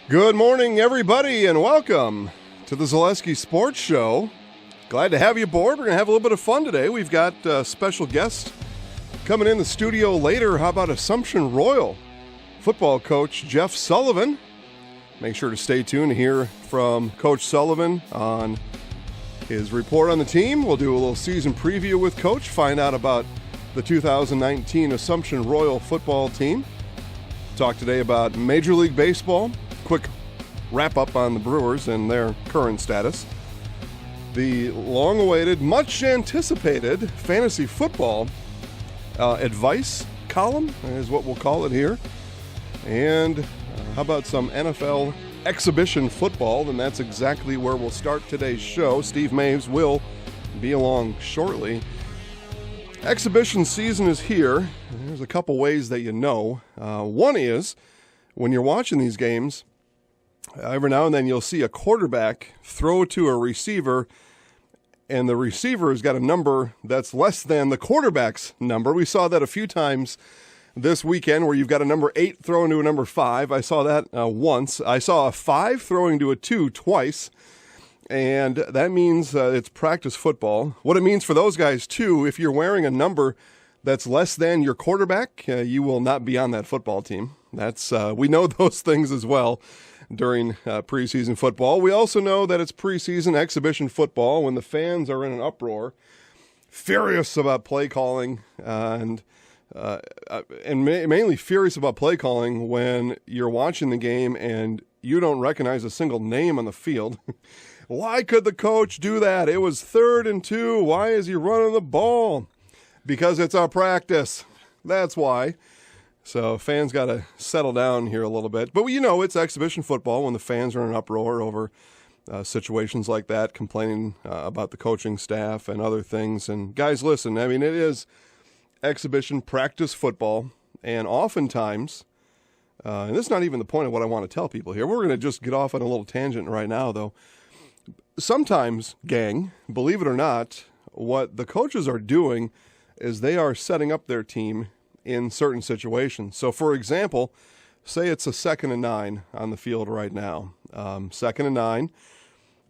Good morning, everybody, and welcome to the Zaleski Sports Show. Glad to have you aboard. We're going to have a little bit of fun today. We've got a special guest coming in the studio later. How about Assumption Royal football coach Jeff Sullivan? Make sure to stay tuned to hear from Coach Sullivan on his report on the team. We'll do a little season preview with Coach, find out about the 2019 Assumption Royal football team. Talk today about Major League Baseball. Quick wrap-up on the Brewers and their current status. The long-awaited, much-anticipated fantasy football advice column is what we'll call it here. And how about some NFL exhibition football? And that's exactly where we'll start today's show. Steve Maves will be along shortly. Exhibition season is here. There's a couple ways that you know. One is when you're watching these games, every now and then you'll see a quarterback throw to a receiver, and the receiver has got a number that's less than the quarterback's number. We saw that a few times this weekend where you've got a number 8 throwing to a number 5. I saw that once. I saw a 5 throwing to a 2 twice, and that means it's practice football. What it means for those guys, too, if you're wearing a number that's less than your quarterback, you will not be on that football team. That's we know those things as well during preseason football. We also know that it's preseason exhibition football when the fans are in an uproar, furious about play calling, and mainly furious about play calling when you're watching the game and you don't recognize a single name on the field. Why could the coach do that? It was 3rd and 2. Why is he running the ball? Because it's our practice. That's why. So fans got to settle down here a little bit. But you know it's exhibition football when the fans are in an uproar over situations like that, complaining about the coaching staff and other things. And guys, listen, I mean, it is exhibition practice football. And oftentimes, and this is not even the point of what I want to tell people here. We're going to just get off on a little tangent right now, though. Sometimes, gang, believe it or not, what the coaches are doing is they are setting up their team in certain situations. So, for example, say it's a 2nd and 9 on the field right now. 2nd and 9,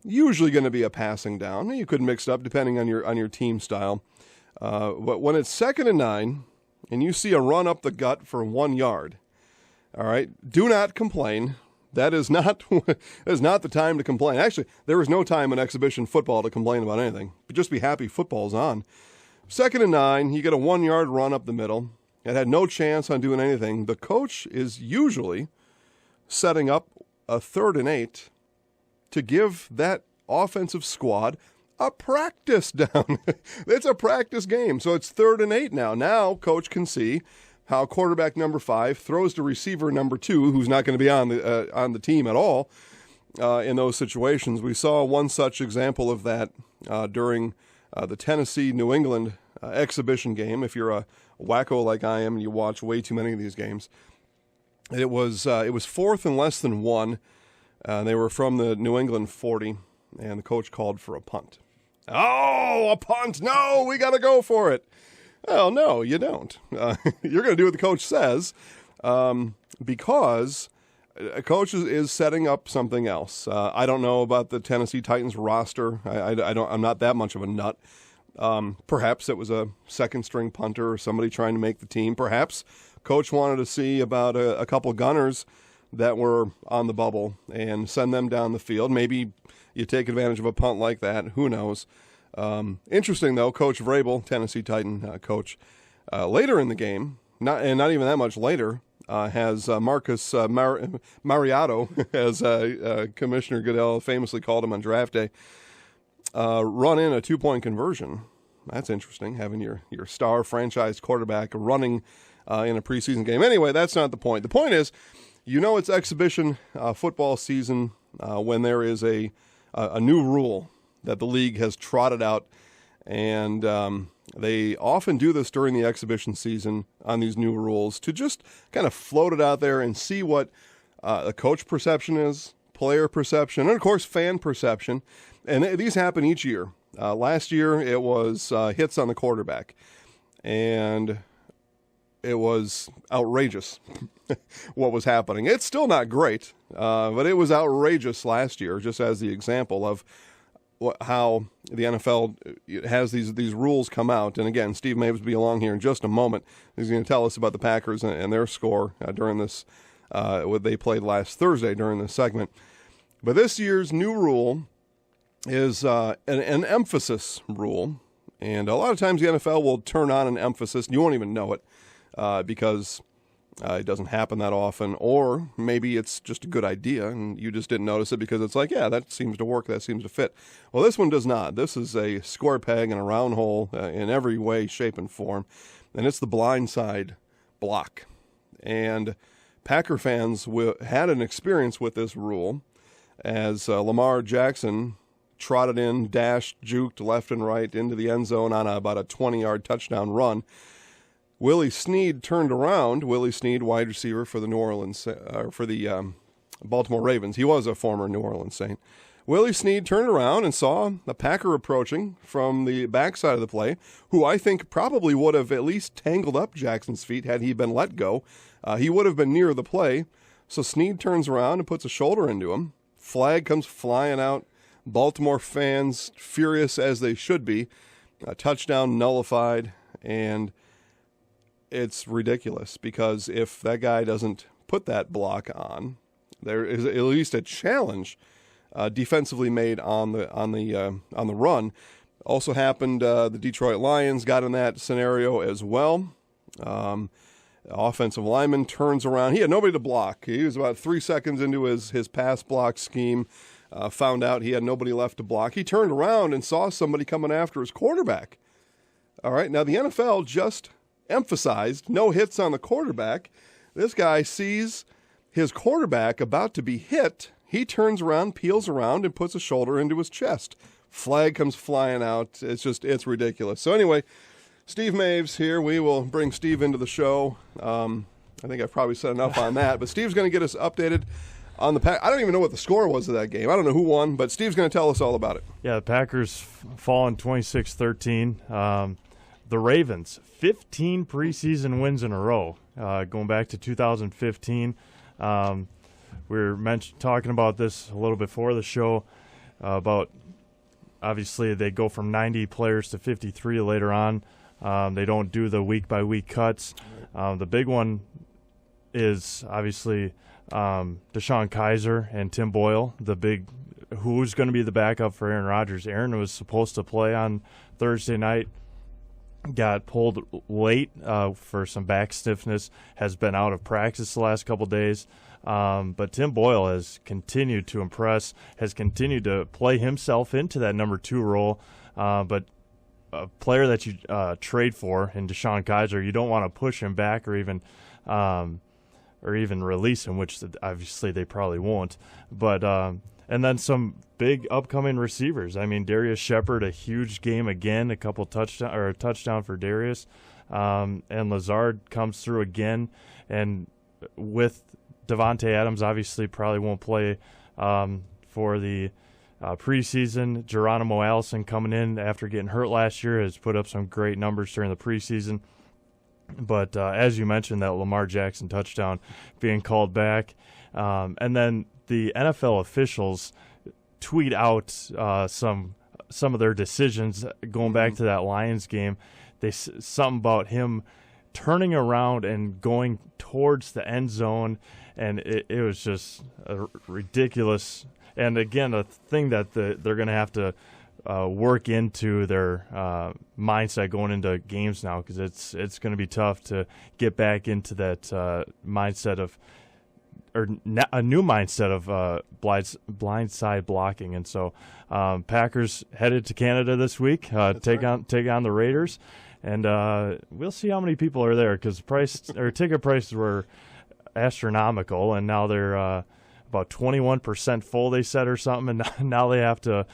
usually going to be a passing down. You could mix it up depending on your team style. But when it's 2nd and 9 and you see a run up the gut for 1 yard, all right, do not complain. That is not the time to complain. Actually, there is no time in exhibition football to complain about anything. But just be happy football's on. 2nd and 9, you get a 1 yard run up the middle. It had no chance on doing anything. The coach is usually setting up a 3rd and 8 to give that offensive squad a practice down. It's a practice game, so it's 3rd and 8 now. Now coach can see how quarterback number 5 throws to receiver number 2, who's not going to be on the team at all in those situations. We saw one such example of that during the Tennessee-New England exhibition game. If you're a wacko like I am and you watch way too many of these games, it was 4th and less than 1. They were from the New England 40, and the coach called for a punt. Oh, a punt! No, we got to go for it. Well, no, you don't. You're going to do what the coach says because a coach is setting up something else. I don't know about the Tennessee Titans roster. I'm not that much of a nut. Perhaps it was a second-string punter or somebody trying to make the team. Perhaps coach wanted to see about a couple gunners that were on the bubble and send them down the field. Maybe you take advantage of a punt like that. Who knows? Interesting, though, Coach Vrabel, Tennessee Titan coach, later in the game, not even that much later, has Marcus Mariotto, as Commissioner Goodell famously called him on draft day, run in a 2-point conversion. That's interesting, having your star franchise quarterback running in a preseason game. Anyway, that's not the point. The point is, you know it's exhibition football season when there is a new rule that the league has trotted out, and they often do this during the exhibition season on these new rules to just kind of float it out there and see what the coach perception is, player perception, and of course fan perception. And these happen each year. Last year it was hits on the quarterback, and it was outrageous what was happening. It's still not great, but it was outrageous last year, just as the example of how the NFL has these rules come out. And again, Steve Maves will be along here in just a moment. He's going to tell us about the Packers and their score during this, what they played last Thursday during this segment. But this year's new rule is an emphasis rule. And a lot of times the NFL will turn on an emphasis, and you won't even know it because it doesn't happen that often. Or maybe it's just a good idea, and you just didn't notice it because it's like, yeah, that seems to work, that seems to fit. Well, this one does not. This is a square peg in a round hole in every way, shape, and form. And it's the blindside block. And Packer fans had an experience with this rule as Lamar Jackson trotted in, dashed, juked left and right into the end zone on about a 20-yard touchdown run. Willie Snead turned around. Willie Snead, wide receiver for the Baltimore Ravens. He was a former New Orleans Saint. Willie Snead turned around and saw a Packer approaching from the backside of the play, who I think probably would have at least tangled up Jackson's feet had he been let go. He would have been near the play. So Snead turns around and puts a shoulder into him. Flag comes flying out. Baltimore fans, furious as they should be, a touchdown nullified, and it's ridiculous because if that guy doesn't put that block on, there is at least a challenge defensively made on the run. Also happened, the Detroit Lions got in that scenario as well. Offensive lineman turns around. He had nobody to block. He was about 3 seconds into his pass block scheme. Found out he had nobody left to block. He turned around and saw somebody coming after his quarterback. All right, now the NFL just emphasized no hits on the quarterback. This guy sees his quarterback about to be hit. He turns around, peels around, and puts a shoulder into his chest. Flag comes flying out. It's ridiculous. So anyway, Steve Maves here. We will bring Steve into the show. I think I've probably said enough on that, but Steve's going to get us updated on the Pack. I don't even know what the score was of that game. I don't know who won, but Steve's going to tell us all about it. Yeah, the Packers fall in 26-13. The Ravens, 15 preseason wins in a row, going back to 2015. We were talking about this a little before the show about obviously they go from 90 players to 53 later on. They don't do the week-by-week cuts. The big one is obviously DeShone Kizer and Tim Boyle, who's going to be the backup for Aaron Rodgers. Aaron was supposed to play on Thursday night, got pulled late for some back stiffness, has been out of practice the last couple days. But Tim Boyle has continued to impress, has continued to play himself into that number 2 role. But a player that you trade for in DeShone Kizer, you don't want to push him back or even release him, which obviously they probably won't. But and then some big upcoming receivers. I mean, Darius Shepard, a huge game again, a touchdown for Darius, and Lazard comes through again. And with Devontae Adams, obviously probably won't play for the preseason. Geronimo Allison coming in after getting hurt last year has put up some great numbers during the preseason. But as you mentioned, that Lamar Jackson touchdown being called back. And then the NFL officials tweet out some of their decisions going back to that Lions game. Something about him turning around and going towards the end zone, and it was just ridiculous. And again, a thing that they're going to have to work into their mindset going into games now, because it's going to be tough to get back into that mindset of, or a new mindset of blindside blocking. And so Packers headed to Canada this week, take on the Raiders, and we'll see how many people are there, because ticket prices were astronomical, and now they're about 21% full, they said, or something, and now they have to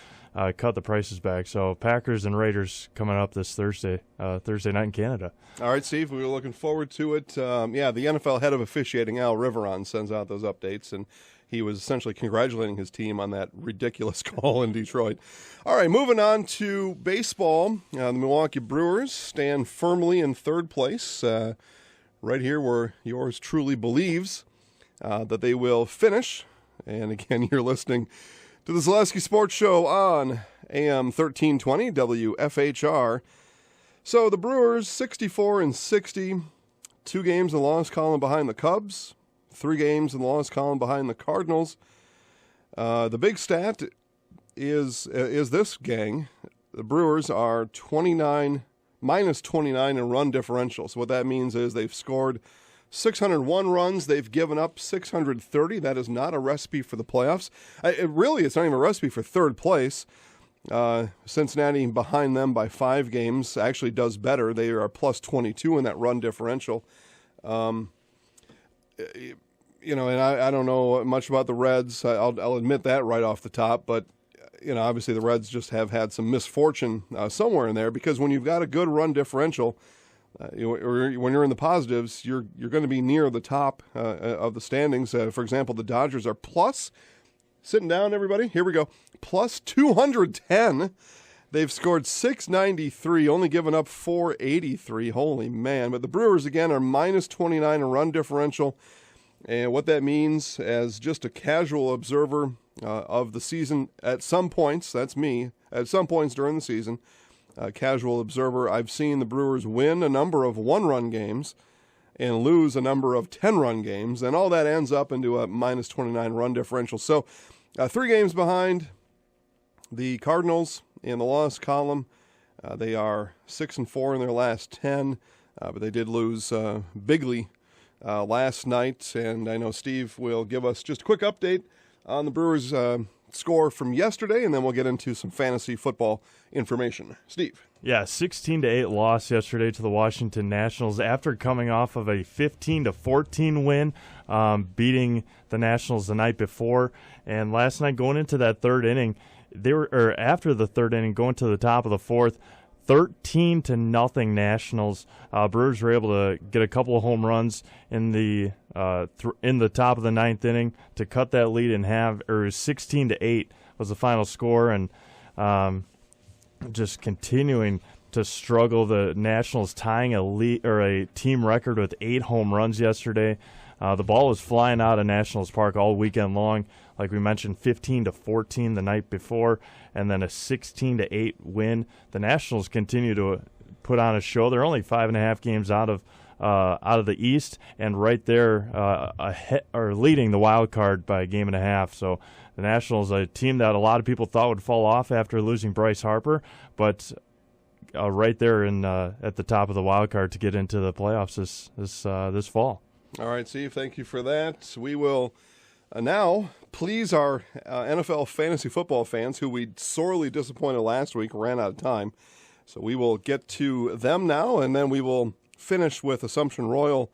cut the prices back. So Packers and Raiders coming up this Thursday night in Canada. All right, Steve, we were looking forward to it. The NFL head of officiating, Al Riveron, sends out those updates, and he was essentially congratulating his team on that ridiculous call in Detroit. All right, moving on to baseball. The Milwaukee Brewers stand firmly in third place. right here where yours truly believes that they will finish. And again, you're listening to the Zaleski Sports Show on AM 1320 WFHR. So the Brewers 64-60, 2 games in the loss column behind the Cubs, 3 games in the loss column behind the Cardinals. The big stat is this, gang. The Brewers are minus 29 in run differential. So what that means is they've scored 601 runs. They've given up 630. That is not a recipe for the playoffs. It's not even a recipe for third place. Cincinnati behind them by 5 games actually does better. They are plus 22 in that run differential. And I don't know much about the Reds. I'll admit that right off the top, but obviously the Reds just have had some misfortune somewhere in there, because when you've got a good run differential, or when you're in the positives, you're going to be near the top of the standings. For example, the Dodgers are sitting down, everybody, here we go, plus 210. They've scored 693, only given up 483. Holy man. But the Brewers, again, are minus 29 in run differential. And what that means, as just a casual observer of the season, at some points, that's me, at some points during the season, casual observer, I've seen the Brewers win a number of 1-run games and lose a number of 10-run games, and all that ends up into a minus 29 run differential. So 3 games behind the Cardinals in the loss column. They are 6-4 in their last 10, but they did lose bigly last night, and I know Steve will give us just a quick update on the Brewers' score from yesterday, and then we'll get into some fantasy football information. Steve. Yeah, 16-8 loss yesterday to the Washington Nationals after coming off of a 15-14 win, beating the Nationals the night before. And last night, going into that third inning, after the third inning, going to the top of the fourth, 13-0 Nationals. Brewers were able to get a couple of home runs in the top of the ninth inning to cut that lead in half. Or 16-8 was the final score, and just continuing to struggle. The Nationals tying a team record with 8 home runs yesterday. The ball was flying out of Nationals Park all weekend long. Like we mentioned, 15-14 the night before, and then a 16-8 win. The Nationals continue to put on a show. They're only 5.5 games out of the East, and right there leading the wild card by a game and a half. So the Nationals, a team that a lot of people thought would fall off after losing Bryce Harper, but right there at the top of the wild card to get into the playoffs this fall. All right, Steve, thank you for that. We will now please our NFL fantasy football fans, who we sorely disappointed last week, ran out of time. So we will get to them now, and then we will finish with Assumption Royal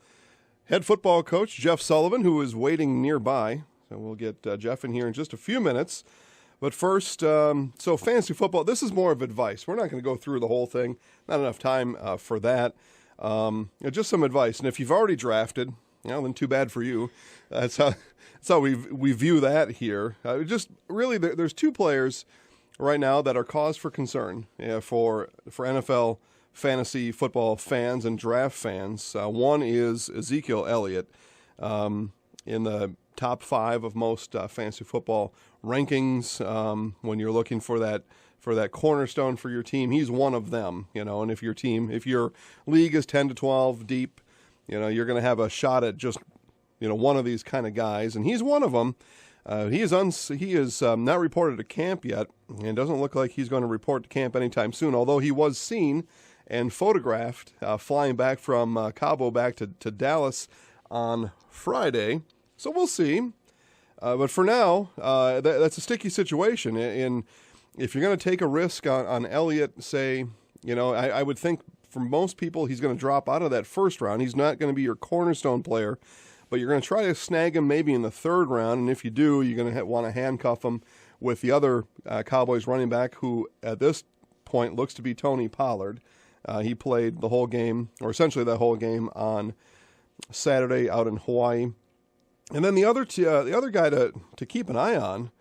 head football coach Jeff Sullivan, who is waiting nearby. So we'll get Jeff in here in just a few minutes. But first, so fantasy football, this is more of advice. We're not going to go through the whole thing. Not enough time for that. Just some advice. And if you've already drafted, then too bad for you. That's how we view that here. Just really, there's 2 players right now that are cause for concern for NFL fantasy football fans and draft fans. One is Ezekiel Elliott, in the top 5 of most fantasy football rankings. When you're looking for that cornerstone for your team, he's one of them. And if your league is 10 to 12 deep, you're going to have a shot at just one of these kind of guys, and he's one of them. He is not reported to camp yet, and doesn't look like he's going to report to camp anytime soon, although he was seen and photographed flying back from Cabo back to Dallas on Friday. So we'll see. But for now, that's a sticky situation. And if you're going to take a risk on Elliott, say, I would think for most people he's going to drop out of that first round. He's not going to be your cornerstone player, but you're going to try to snag him maybe in the third round. And if you do, you're going to want to handcuff him with the other Cowboys running back, who at this point looks to be Tony Pollard. He played the whole game, or essentially the whole game, on Saturday out in Hawaii. And then the other guy to keep an eye on,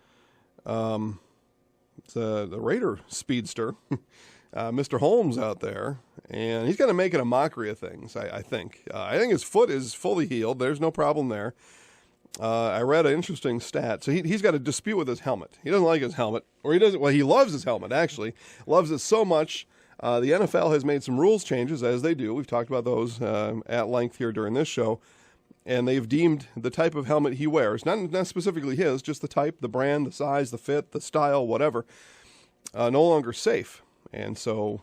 the Raider speedster, Mr. Holmes out there. And he's going to make it a mockery of things, I think. I think his foot is fully healed. There's no problem there. I read an interesting stat. So he's got a dispute with his helmet. He doesn't like his helmet. Or he doesn't. Well, he loves his helmet, actually. Loves it so much. The NFL has made some rules changes, as they do. We've talked about those at length here during this show. And they've deemed the type of helmet he wears, not specifically his, just the type, the brand, the size, the fit, the style, whatever, no longer safe. And so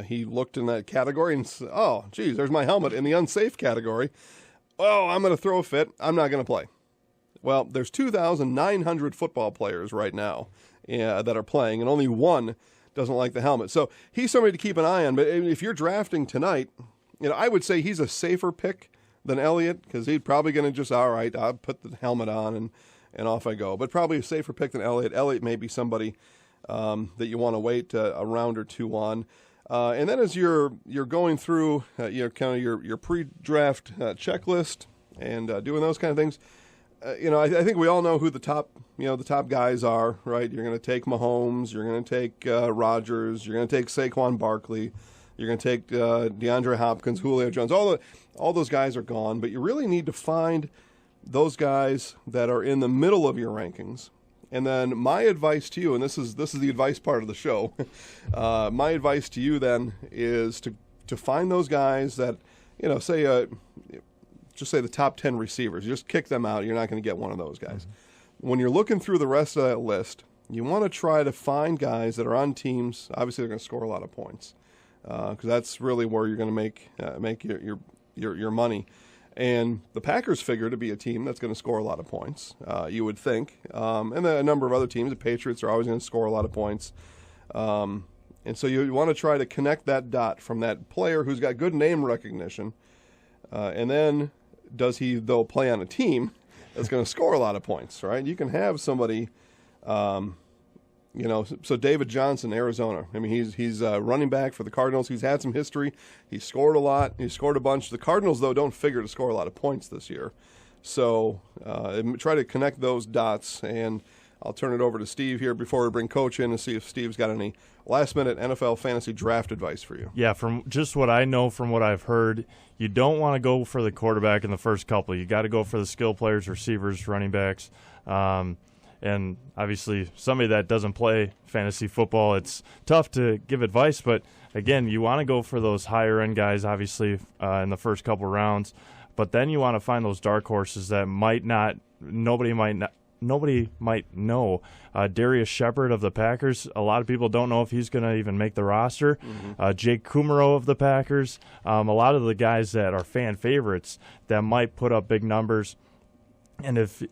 he looked in that category and said, oh, geez, there's my helmet in the unsafe category. Oh, I'm going to throw a fit. I'm not going to play. Well, there's 2,900 football players right now that are playing, and only one doesn't like the helmet. So he's somebody to keep an eye on. But if you're drafting tonight, I would say he's a safer pick than Elliott, because he's probably going to just, all right, I'll put the helmet on and off I go. But probably a safer pick than Elliott. Elliott may be somebody that you want to wait a round or two on. And then as you're going through your pre-draft checklist and doing those kind of things, I think we all know who the top guys are, right? You're going to take Mahomes, you're going to take Rodgers, you're going to take Saquon Barkley, you're going to take DeAndre Hopkins, Julio Jones. All those guys are gone, but you really need to find those guys that are in the middle of your rankings. And then my advice to you, and this is the advice part of the show, my advice to you then is to find those guys that, just say the top 10 receivers. You just kick them out. You're not going to get one of those guys. Mm-hmm. When you're looking through the rest of that list, you want to try to find guys that are on teams. Obviously, they're going to score a lot of points because that's really where you're going to make your money. And the Packers figure to be a team that's going to score a lot of points, you would think. And then a number of other teams, the Patriots, are always going to score a lot of points. And so you want to try to connect that dot from that player who's got good name recognition. And then does he, though, play on a team that's going to score a lot of points, right? You can have somebody, so David Johnson, Arizona. I mean, he's running back for the Cardinals. He's had some history. He scored a lot. He scored a bunch. The Cardinals, though, don't figure to score a lot of points this year. So try to connect those dots, and I'll turn it over to Steve here before we bring Coach in and see if Steve's got any last-minute NFL fantasy draft advice for you. Yeah, from just what I know, from what I've heard, you don't want to go for the quarterback in the first couple. You got to go for the skill players, receivers, running backs. And obviously, somebody that doesn't play fantasy football, it's tough to give advice. But, again, you want to go for those higher-end guys, obviously, in the first couple rounds. But then you want to find those dark horses that nobody might know. Darius Shepard of the Packers, a lot of people don't know if he's going to even make the roster. Mm-hmm. Jake Kumaro of the Packers, a lot of the guys that are fan favorites that might put up big numbers. And if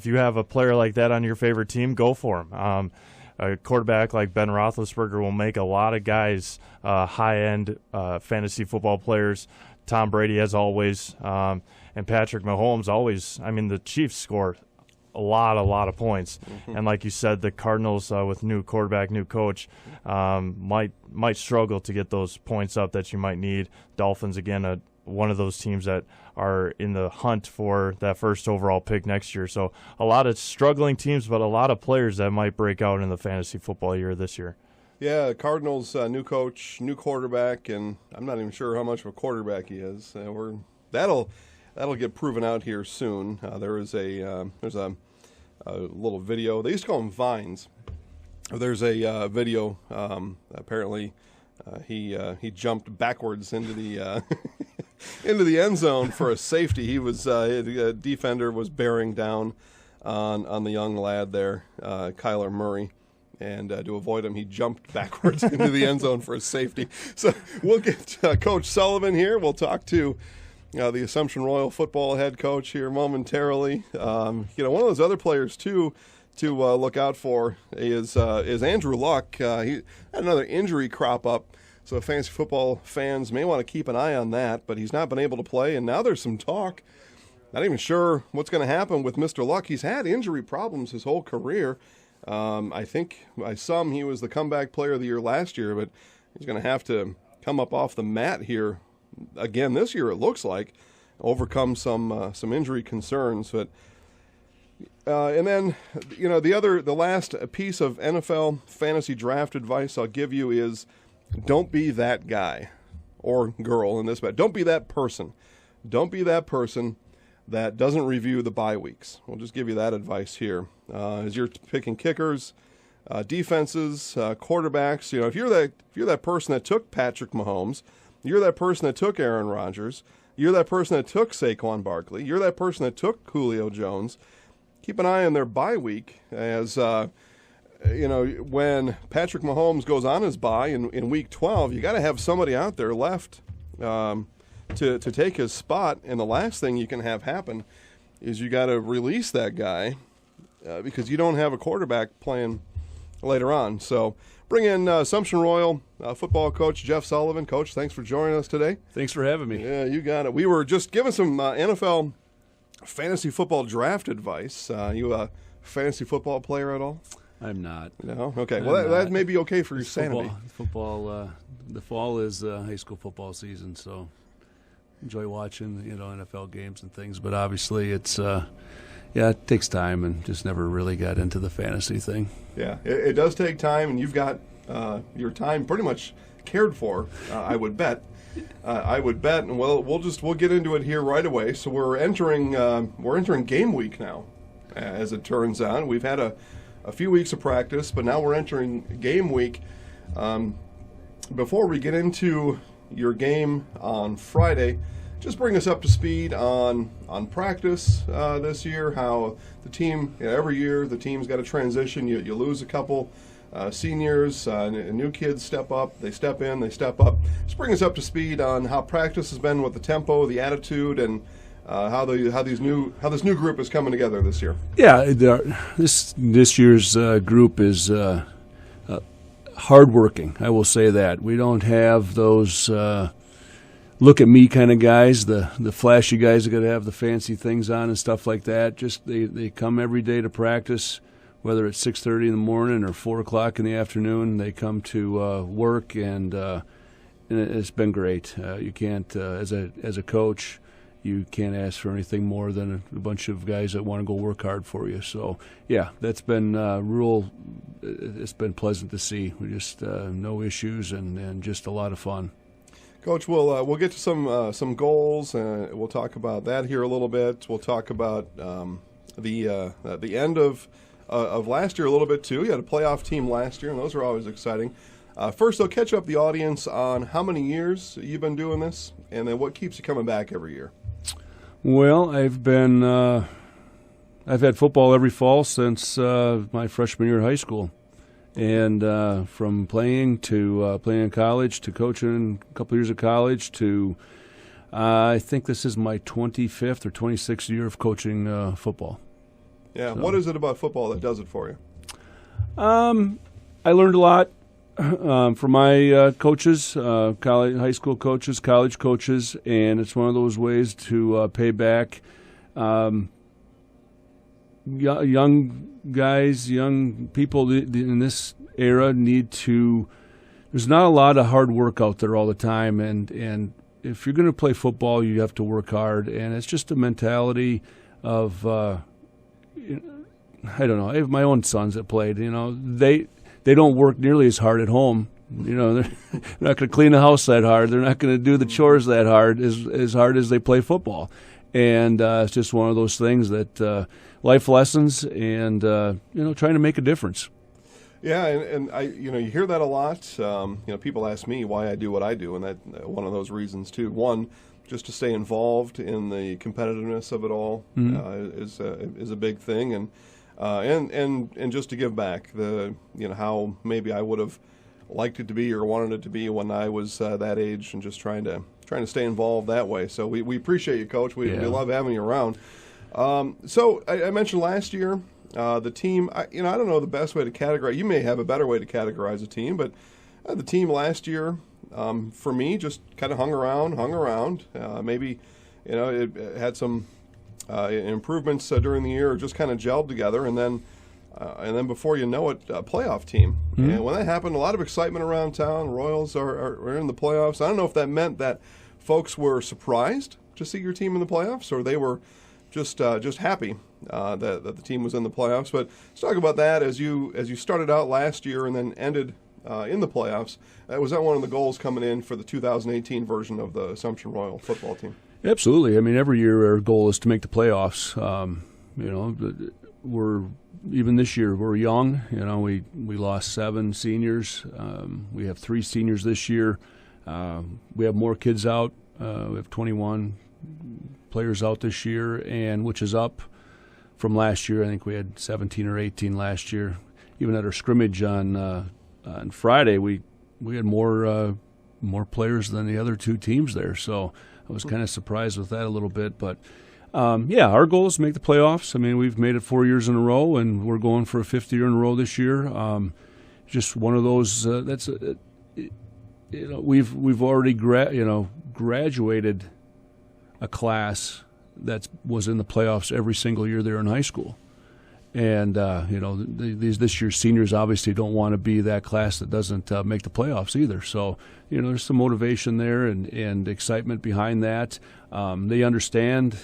you have a player like that on your favorite team, go for him. A quarterback like Ben Roethlisberger will make a lot of guys high-end fantasy football players. Tom Brady, as always, and Patrick Mahomes always. I mean, the Chiefs score a lot of points. Mm-hmm. And like you said, the Cardinals with new quarterback, new coach, might struggle to get those points up that you might need. Dolphins, again, one of those teams that are in the hunt for that first overall pick next year. So a lot of struggling teams, but a lot of players that might break out in the fantasy football year this year. Yeah, Cardinals, new coach, new quarterback, and I'm not even sure how much of a quarterback he is. That'll get proven out here soon. There's a little video. They used to call them vines. There's a video. Apparently, he jumped backwards into the into the end zone for a safety. He was a defender was bearing down on the young lad there, Kyler Murray. And to avoid him, he jumped backwards into the end zone for a safety. So we'll get Coach Sullivan here. We'll talk to the Assumption Royal football head coach here momentarily. One of those other players, too, to look out for is Andrew Luck. He had another injury crop up, so fantasy football fans may want to keep an eye on that, but he's not been able to play, and now there's some talk. Not even sure what's going to happen with Mr. Luck. He's had injury problems his whole career. I think by some he was the comeback player of the year last year, but he's going to have to come up off the mat here again this year, it looks like, overcome some injury concerns. But and then the last piece of NFL fantasy draft advice I'll give you is don't be that guy or girl in this, but don't be that person. Don't be that person that doesn't review the bye weeks. We'll just give you that advice here. As you're picking kickers, defenses, quarterbacks, if you're that person that took Patrick Mahomes, you're that person that took Aaron Rodgers, you're that person that took Saquon Barkley, you're that person that took Julio Jones, keep an eye on their bye week as, when Patrick Mahomes goes on his bye in week 12, you got to have somebody out there left to take his spot. And the last thing you can have happen is you got to release that guy because you don't have a quarterback playing later on. So bring in Assumption Royal football coach Jeff Sullivan. Coach, thanks for joining us today. Thanks for having me. Yeah, you got it. We were just giving some NFL fantasy football draft advice. You a fantasy football player at all? I'm not. No? Okay. Well, that may be okay for your sanity. Football, the fall is high school football season, so enjoy watching, NFL games and things. But obviously it's, it takes time and just never really got into the fantasy thing. Yeah, it does take time, and you've got your time pretty much cared for, I would bet. And we'll get into it here right away. So we're entering game week now, as it turns out. We've had a few weeks of practice, but now we're entering game week. Before we get into your game on Friday, just bring us up to speed on practice this year, how the team, every year the team's got to transition. You lose a couple seniors, new kids step up, they step in, they step up. Just bring us up to speed on how practice has been with the tempo, the attitude, and how this new group is coming together this year. Yeah, this year's group is hardworking. I will say that we don't have those look at me kind of guys, the flashy guys that got to have the fancy things on and stuff like that. Just they come every day to practice, whether it's 6:30 in the morning or 4 o'clock in the afternoon. They come to work, and it's been great. You can't, as a coach, you can't ask for anything more than a bunch of guys that want to go work hard for you. So, yeah, that's been it's been pleasant to see. We just no issues and just a lot of fun. Coach, we'll get to some goals, and we'll talk about that here a little bit. We'll talk about the end of last year a little bit too. You had a playoff team last year, and those are always exciting. First, I'll catch up the audience on how many years you've been doing this, and then what keeps you coming back every year. Well, I've had football every fall since my freshman year of high school, and from playing to playing in college to coaching a couple years of college to I think this is my 25th or 26th year of coaching football. Yeah, so. What is it about football that does it for you? I learned a lot from my coaches, high school coaches, college coaches, and it's one of those ways to pay back. Young guys, young people in this era need to. There's not a lot of hard work out there all the time, and if you're going to play football, you have to work hard, and it's just a mentality of. I don't know. I have my own sons that played. They don't work nearly as hard at home. They're not going to clean the house that hard. They're not going to do the chores that hard as they play football. And it's just one of those things that life lessons and trying to make a difference. Yeah, and I you hear that a lot. People ask me why I do what I do, and that one of those reasons too. One, just to stay involved in the competitiveness of it all is a big thing, and just to give back how maybe I would have liked it to be or wanted it to be when I was that age, and just trying to stay involved that way. So we appreciate you, Coach. We love having you around. So I mentioned last year the team. I don't know the best way to categorize. You may have a better way to categorize a team, but the team last year for me just kind of hung around. Maybe it had some improvements during the year, just kind of gelled together, and then before you know it, a playoff team. Mm-hmm. And when that happened, a lot of excitement around town. Royals are in the playoffs. I don't know if that meant that folks were surprised to see your team in the playoffs, or they were just happy that the team was in the playoffs. But let's talk about that as you started out last year and then ended in the playoffs. Was that one of the goals coming in for the 2018 version of the Assumption Royal football team? Absolutely. I mean, every year our goal is to make the playoffs. Even this year we're young. We lost 7 seniors. We have 3 seniors this year. We have more kids out. We have 21 players out this year, and which is up from last year. I think we had 17 or 18 last year. Even at our scrimmage on Friday, we had more players than the other 2 teams there. So I was kind of surprised with that a little bit. But our goal is to make the playoffs. I mean, we've made it 4 years in a row, and we're going for a 5th year in a row this year. Just one of those. We've already graduated a class that was in the playoffs every single year there in high school. And, this year's seniors obviously don't want to be that class that doesn't make the playoffs either. So, there's some motivation there and excitement behind that. They understand,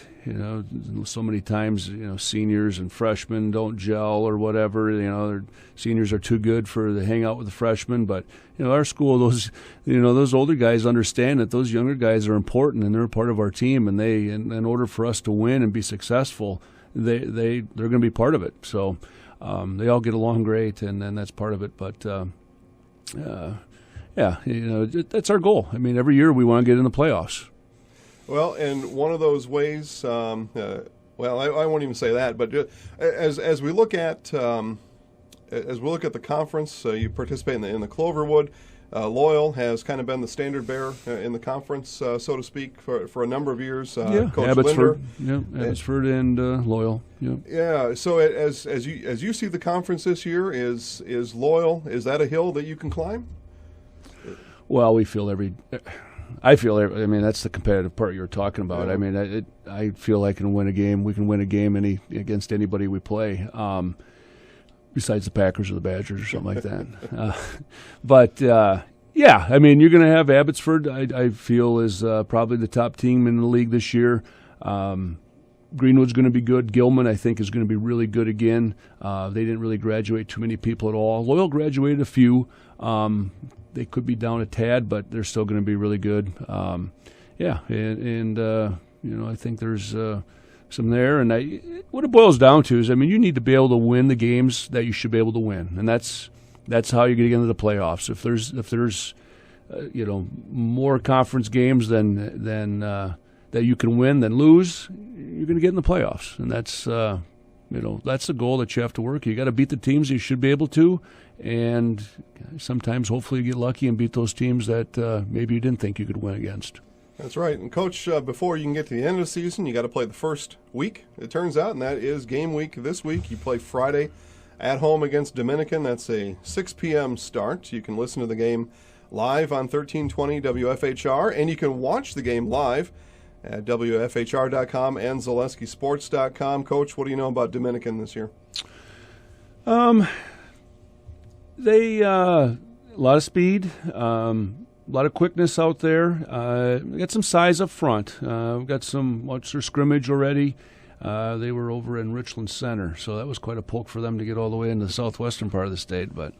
so many times, seniors and freshmen don't gel or whatever. Their seniors are too good to hang out with the freshmen. But, our school, those older guys understand that those younger guys are important and they're a part of our team. And in order for us to win and be successful, they're going to be part of it. So they all get along great, and then that's part of it. But that's our goal. I mean, every year we want to get in the playoffs. Well, and one of those ways, I won't even say that, but as we look at the conference, you participate in the Cloverwood. Loyal has kind of been the standard bearer in the conference, so to speak, for a number of years. Coach Abbotsford, Linder. Abbotsford and Loyal. Yeah. Yeah. So as you see the conference this year, is Loyal, is that a hill that you can climb? Well, I feel that's the competitive part you were talking about. Yeah. I mean, I feel like we can win a game against anybody we play. Besides the Packers or the Badgers or something like that. I mean, you're going to have Abbotsford, I feel, is probably the top team in the league this year. Greenwood's going to be good. Gilman, I think, is going to be really good again. They didn't really graduate too many people at all. Loyal graduated a few. They could be down a tad, but they're still going to be really good. I think there's some there, and what it boils down to is, I mean, you need to be able to win the games that you should be able to win, and that's how you get into the playoffs. If there's more conference games than that you can win than lose, you're going to get in the playoffs, and that's the goal that you have to work. You got to beat the teams you should be able to, and sometimes hopefully you get lucky and beat those teams that maybe you didn't think you could win against. That's right. And, Coach, before you can get to the end of the season, you got to play the first week, it turns out, and that is game week this week. You play Friday at home against Dominican. That's a 6 p.m. start. You can listen to the game live on 1320 WFHR, and you can watch the game live at WFHR.com and ZaleskiSports.com. Coach, what do you know about Dominican this year? They a lot of speed. A lot of quickness out there. We got some size up front. We've got some their scrimmage already. They were over in Richland Center, so that was quite a poke for them to get all the way into the southwestern part of the state. But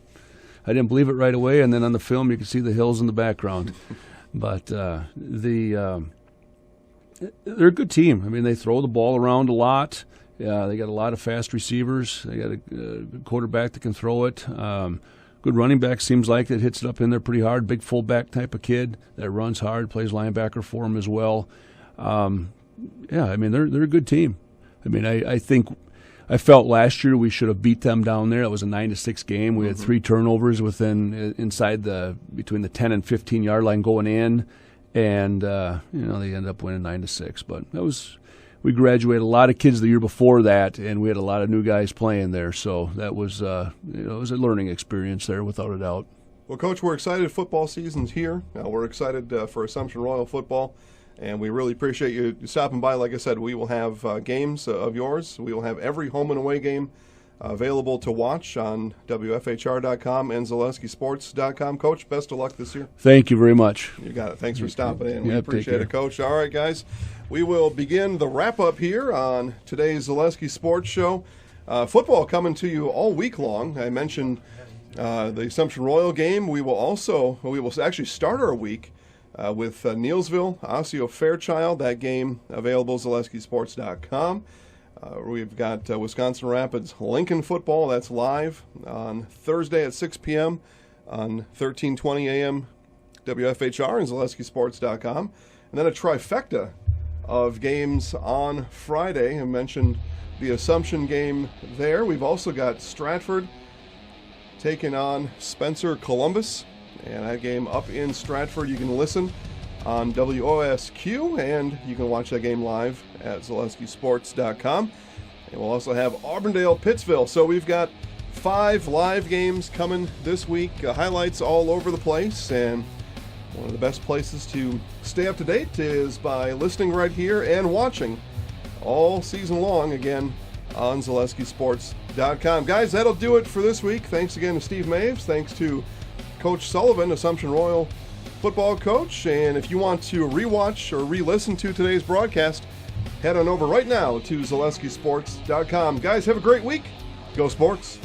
I didn't believe it right away, and then on the film you could see the hills in the background. But they're a good team. I mean, they throw the ball around a lot. They got a lot of fast receivers. They got a good quarterback that can throw it. Good running back, seems like, that hits it up in there pretty hard. Big fullback type of kid that runs hard, plays linebacker for him as well. I mean, they're a good team. I mean, I felt last year we should have beat them down there. It was a 9-6 game. We had 3 turnovers inside between the 10 and 15 yard line going in, and they ended up winning 9-6. But we graduated a lot of kids the year before that, and we had a lot of new guys playing there. So that was, it was a learning experience there, without a doubt. Well, Coach, we're excited football season's here. We're excited for Assumption Royal football, and we really appreciate you stopping by. Like I said, we will have games of yours. We will have every home and away game available to watch on WFHR.com and ZaleskiSports.com. Coach, best of luck this year. Thank you very much. You got it. Thanks for stopping in. We appreciate it, Coach. All right, guys. We will begin the wrap-up here on today's Zaleski Sports Show. Football coming to you all week long. I mentioned The Assumption Royal game, we will actually start our week with Neilsville, Osseo Fairchild. That game available at ZaleskiSports.com. We've got Wisconsin Rapids Lincoln football. That's live on Thursday at 6 p.m. on 1320 a.m. WFHR and ZaleskiSports.com. And then a trifecta of games on Friday. I mentioned the Assumption game there. We've also got Stratford taking on Spencer Columbus. And that game up in Stratford, you can listen on WOSQ, and you can watch that game live at ZaleskiSports.com. And we'll also have Auburndale-Pittsville. So we've got 5 live games coming this week, highlights all over the place, and one of the best places to stay up to date is by listening right here and watching all season long, again, on ZaleskiSports.com. Guys, that'll do it for this week. Thanks again to Steve Maves. Thanks to Coach Sullivan, Assumption Royal football coach. And if you want to rewatch or re-listen to today's broadcast, head on over right now to ZaleskiSports.com. Guys, have a great week. Go Sports.